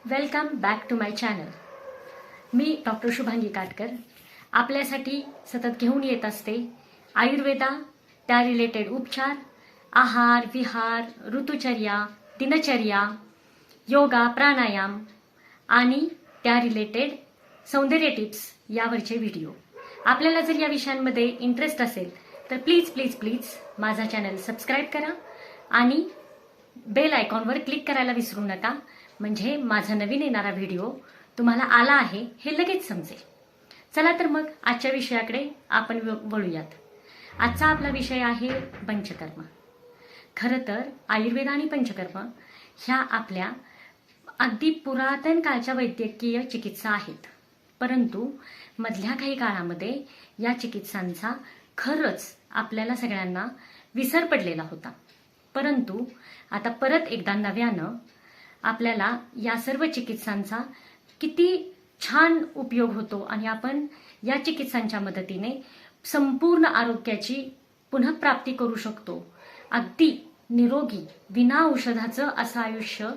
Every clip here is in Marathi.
Welcome back to my channel. मी डॉक्टर शुभांगी काटकर आपल्यासाठी सतत घेऊन येत असते आयुर्वेदा, त्या रिलेटेड उपचार, आहार, विहार, ऋतुचर्या, दिनचर्या, योगा, प्राणायाम आणि त्या रिलेटेड सौंदर्य टिप्स यावरचे व्हिडिओ. आपल्याला जर या विषयांमध्ये इंटरेस्ट असेल तर प्लीज प्लीज प्लीज माझा चॅनल सबस्क्राईब करा आणि बेल आयकॉनवर क्लिक करायला विसरू नका, म्हणजे माझा नवीन येणारा व्हिडिओ तुम्हाला आला आहे हे लगेच समजेल. चला तर मग आजच्या विषयाकडे आपण वळूयात. आजचा आपला विषय आहे पंचकर्म. खरं तर आयुर्वेद आणि पंचकर्म ह्या आपल्या अगदी पुरातन काळच्या वैद्यकीय चिकित्सा आहेत, परंतु मधल्या काही काळामध्ये या चिकित्सांचा खरंच आपल्याला सगळ्यांना विसर पडलेला होता. परंतु आता परत एकदा नव्यानं आपल्याला या सर्व चिकित्सांचा किती छान उपयोग होतो आणि आपण या चिकित्सांच्या मदतीने संपूर्ण आरोग्याची पुनःप्राप्ती करू शकतो. अगदी निरोगी विना औषधाचं असं आयुष्य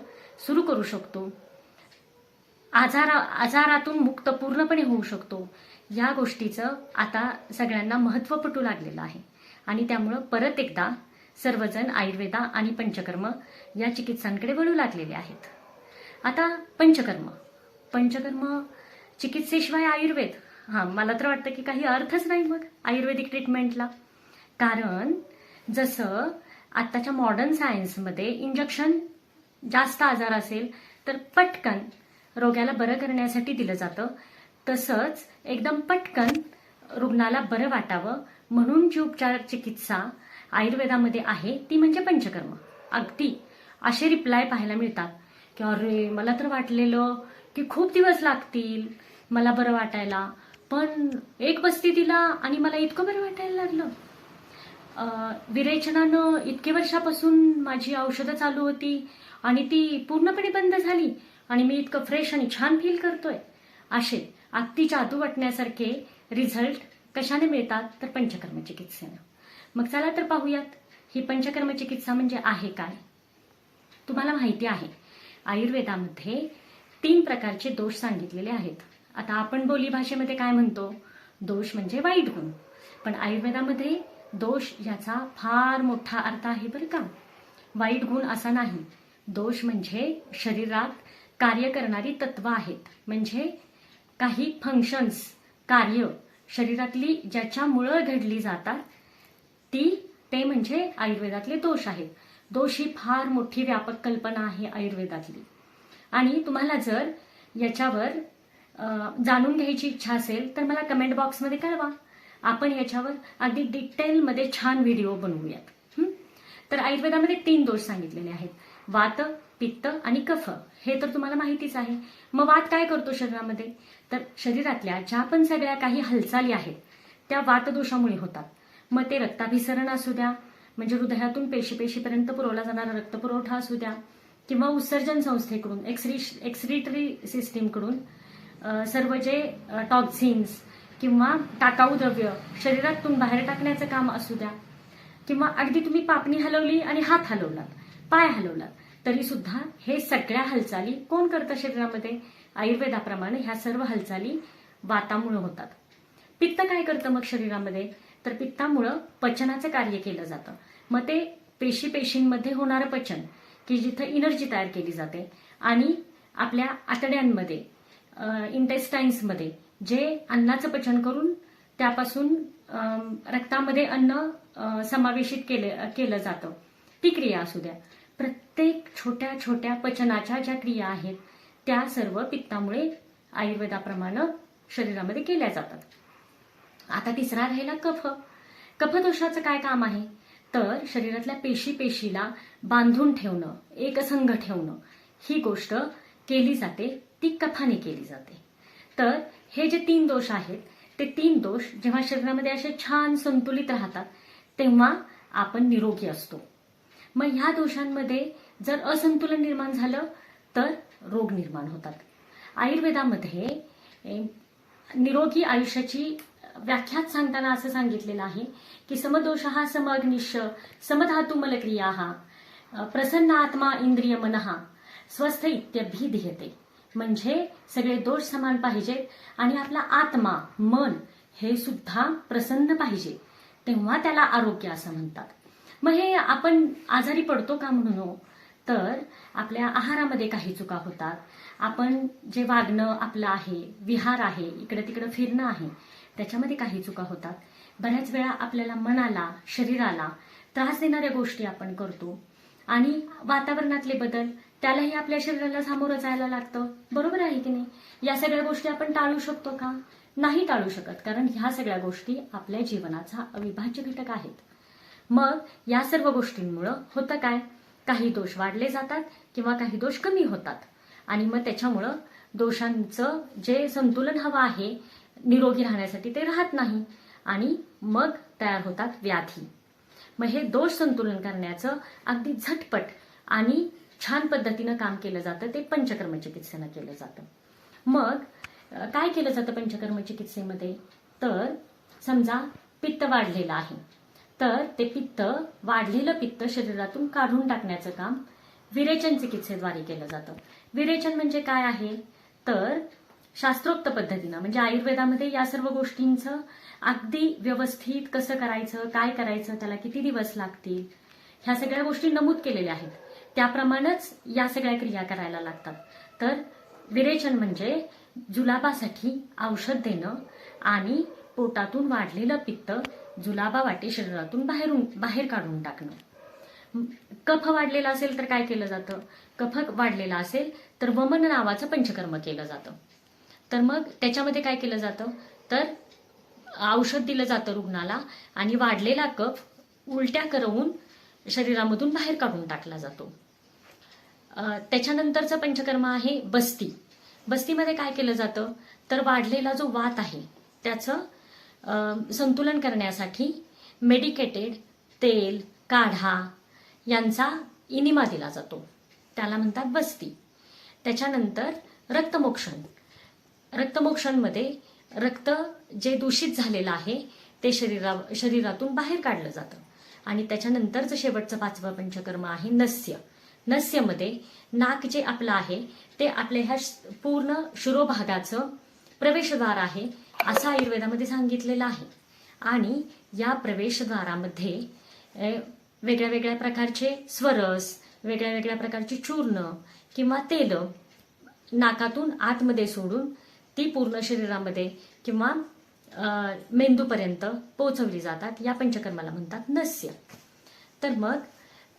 सुरू करू शकतो. आजारातून मुक्त पूर्णपणे होऊ शकतो. या गोष्टीचं आता सगळ्यांना महत्त्व पटू लागलेलं आहे आणि त्यामुळं परत एकदा सर्वजण आयुर्वेदा आणि पंचकर्म या चिकित्सांकडे वळू लागलेले आहेत. आता पंचकर्म चिकित्सेशिवाय आयुर्वेद, मला तर वाटतं की काही अर्थच नाही मग आयुर्वेदिक ट्रीटमेंटला. कारण जसं आत्ताच्या मॉडर्न सायन्समध्ये इंजेक्शन जास्त आजार असेल तर पटकन रोग्याला बरं करण्यासाठी दिलं जातं, तसंच एकदम पटकन रुग्णाला बरं वाटावं म्हणून जी उपचार चिकित्सा आयुर्वेदामध्ये आहे ती म्हणजे पंचकर्म. अगदी असे रिप्लाय पाहायला मिळतात की अरे मला तर वाटलेलं की खूप दिवस लागतील मला बरं वाटायला, पण एक बस्ती दिला आणि मला इतकं बरं वाटायला लागलं. विरेचनानं इतके वर्षापासून माझी औषधं चालू होती आणि ती पूर्णपणे बंद झाली आणि मी इतकं फ्रेश आणि छान फील करतोय. असे अगदी जादू वाटण्यासारखे रिझल्ट कशाने मिळतात तर पंचकर्म चिकित्सेनं. मग चला तर पाहूयात ही पंचकर्म चिकित्सा म्हणजे आहे काय. तुम्हाला माहिती आहे आयुर्वेदामध्ये 3 प्रकारचे दोष सांगितलेले आहेत. आता आपण बोली भाषेमध्ये काय म्हणतो, दोष म्हणजे वाईट गुण, पण आयुर्वेदामध्ये दोष याचा फार मोठा अर्थ आहे बरं का. वाईट गुण असा नाही. दोष म्हणजे शरीरात कार्य करणारी तत्व आहेत, म्हणजे काही फंक्शन्स, कार्य शरीरातली ज्याच्यामुळं घडली जातात ते म्हणजे आयुर्वेदातले दोष आहेत. दोष ही फार मोठी व्यापक कल्पना आहे आयुर्वेदातली आणि तुम्हाला जर याच्यावर जाणून घ्यायची इच्छा असेल तर मला कमेंट बॉक्समध्ये कळवा. आपण याच्यावर अगदी डिटेलमध्ये छान व्हिडिओ बनवूयात. तर आयुर्वेदामध्ये 3 दोष सांगितलेले आहेत, वात, पित्त आणि कफ. हे तर तुम्हाला माहितीच आहे. मग वात काय करतो शरीरामध्ये, तर शरीरातल्या ज्या पण सगळ्या काही हालचाली आहेत त्या वातदोषामुळे होतात. मग ते रक्ताभिसरण असू द्या, म्हणजे हृदयातून पेशीपर्यंत पुरवला जाणारा रक्तपुरवठा असू द्या, किंवा उत्सर्जन संस्थेकडून एक्सक्रिटरी सिस्टीमकडून सर्व जे टॉक्झिन्स किंवा टाकाऊ द्रव्य शरीरातून बाहेर टाकण्याचं काम असू द्या, किंवा अगदी तुम्ही पापणी हलवली आणि हात हलवलात, पाय हलवलात, तरी सुद्धा हे सगळ्या हालचाली कोण करतं शरीरामध्ये, आयुर्वेदाप्रमाणे ह्या सर्व हालचाली वातामुळे होतात. पित्त काय करतं मग शरीरामध्ये, तर पित्तामुळं पचनाचं कार्य केलं जातं. मग ते पेशींमध्ये होणारं पचन की जिथं एनर्जी तयार केली जाते आणि आपल्या आतड्यांमध्ये इंटेस्टाईन्समध्ये जे अन्नाचं पचन करून त्यापासून रक्तामध्ये अन्न समावेशित केलं जातं, ती क्रिया असू द्या. प्रत्येक छोट्या छोट्या पचनाच्या ज्या क्रिया आहेत त्या सर्व पित्तामुळे आयुर्वेदाप्रमाणे शरीरामध्ये केल्या जातात. आता तिसरा राहिला कफ. कफदोषाचं काय काम आहे, तर शरीरातल्या पेशीला बांधून ठेवणं, एकसंघ ठेवणं, ही गोष्ट केली जाते, ती कफाने केली जाते. तर हे जे 3 दोष आहेत ते 3 दोष जेव्हा शरीरामध्ये असे छान संतुलित राहतात तेव्हा आपण निरोगी असतो. मग ह्या दोषांमध्ये जर असंतुलन निर्माण झालं तर रोग निर्माण होतात. आयुर्वेदामध्ये निरोगी आयुष्याची व्याख्यात सांगताना असं सांगितलेलं आहे की समदोषः समअग्निश्च समधातु मलक्रियाः प्रसन्न आत्मा इंद्रिय मनः स्वस्थ इत्यभिधीयते. म्हणजे सगळे दोष समान पाहिजेत आणि आपला आत्मा मन हे सुद्धा प्रसन्न पाहिजे, तेव्हा त्याला आरोग्य असं म्हणतात. मग हे आपण आजारी पडतो का म्हणून, तर आपल्या आहारामध्ये काही चुका होतात, आपण जे वागणं आपलं आहे, विहार आहे, इकडे तिकडे फिरणं आहे, त्याच्यामध्ये काही चुका होतात. बऱ्याच वेळा आपल्याला मनाला शरीराला त्रास देणाऱ्या गोष्टी आपण करतो आणि वातावरणातले बदल त्यालाही आपल्या शरीराला सामोरं जायला लागतं. बरोबर आहे की नाही? या सगळ्या गोष्टी आपण टाळू शकतो का? नाही टाळू शकत, कारण ह्या सगळ्या गोष्टी आपल्या जीवनाचा अविभाज्य घटक आहेत. मग या सर्व गोष्टींमुळं होतं काय, काही दोष वाढले जातात किंवा काही दोष कमी होतात आणि मग त्याच्यामुळं दोषांचं जे संतुलन हवं आहे निरोगी राहण्यासाठी ते राहत नाही आणि मग तयार होतात व्याधी. मग हे दोष संतुलन करण्याचं अगदी झटपट आणि छान पद्धतीनं काम केलं जातं ते पंचकर्म चिकित्सेनं केलं जातं. मग काय केलं जातं पंचकर्म चिकित्सेमध्ये, तर समजा पित्त वाढलेलं आहे, तर ते वाढलेलं पित्त शरीरातून काढून टाकण्याचं काम विरेचन चिकित्सेद्वारे केलं जातं. विरेचन म्हणजे काय आहे, तर शास्त्रोक्त पद्धतीनं म्हणजे आयुर्वेदामध्ये या सर्व गोष्टींचं अगदी व्यवस्थित कसं करायचं, काय करायचं, त्याला किती दिवस लागतील, ह्या सगळ्या गोष्टी नमूद केलेल्या आहेत. त्याप्रमाणेच या सगळ्या क्रिया करायला लागतात. तर विरेचन म्हणजे जुलाबासाठी औषध देणं आणि पोटातून वाढलेलं पित्त जुलाबा वाटे शरीरातून बाहेर काढून टाकणं. कफ वाढलेला असेल तर काय केलं जातं, कफ वाढलेला असेल तर वमन नावाचं पंचकर्म केलं जातं. तर मग त्याच्यामध्ये काय केलं जातं, तर औषध दिलं जातं रुग्णाला आणि वाढलेला कफ उलट्या करवून शरीरामधून बाहेर काढून टाकला जातो. त्याच्यानंतरचं पंचकर्म आहे बस्ती. बस्तीमध्ये काय केलं जातं, तर वाढलेला जो वात आहे त्याचं संतुलन करण्यासाठी मेडिकेटेड तेल, काढा यांचा इनिमा दिला जातो, त्याला म्हणतात बस्ती. त्याच्यानंतर रक्तमोक्षण. रक्तमोक्षणमध्ये रक्त जे दूषित झालेलं आहे ते शरीरातून बाहेर काढलं जातं. आणि त्याच्यानंतरचं शेवटचं 5वं पंचकर्म आहे नस्य. नस्यमध्ये नाक जे आपलं आहे ते आपल्या ह्या पूर्ण शिरोभागाचं प्रवेशद्वार आहे असं आयुर्वेदामध्ये सांगितलेलं आहे. आणि या प्रवेशद्वारामध्ये वेगळ्या वेगळ्या प्रकारचे स्वरस, वेगळ्या वेगळ्या प्रकारची चूर्ण किंवा तेल नाकातून आतमध्ये सोडून ती पूर्ण शरीरामध्ये किंवा मेंदूपर्यंत पोहोचवली जातात. या पंचकर्माला म्हणतात नस्य. तर मग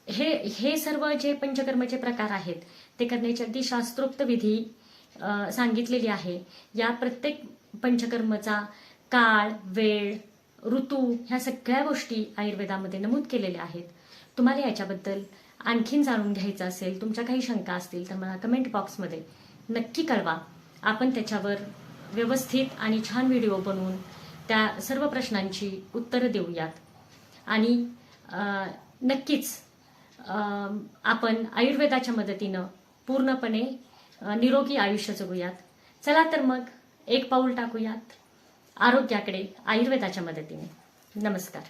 हे सर्व जे पंचकर्माचे प्रकार आहेत ते करण्याची अगदी शास्त्रोक्त विधी सांगितलेली आहे. या प्रत्येक पंचकर्मचा काळ, वेळ, ऋतू ह्या सगळ्या गोष्टी आयुर्वेदामध्ये नमूद केलेल्या आहेत. तुम्हाला याच्याबद्दल आणखीन जाणून घ्यायचं असेल, तुमच्या काही शंका असतील तर मला कमेंट बॉक्समध्ये नक्की कळवा. आपण त्याच्यावर व्यवस्थित आणि छान व्हिडिओ बनवून त्या सर्व प्रश्नांची उत्तरं देऊयात आणि नक्कीच आपण आयुर्वेदाच्या मदतीनं पूर्णपणे निरोगी आयुष्य जगूयात. चला तर मग एक पाऊल टाकूयात आरोग्याकडे आयुर्वेदाच्या मदतीने. नमस्कार.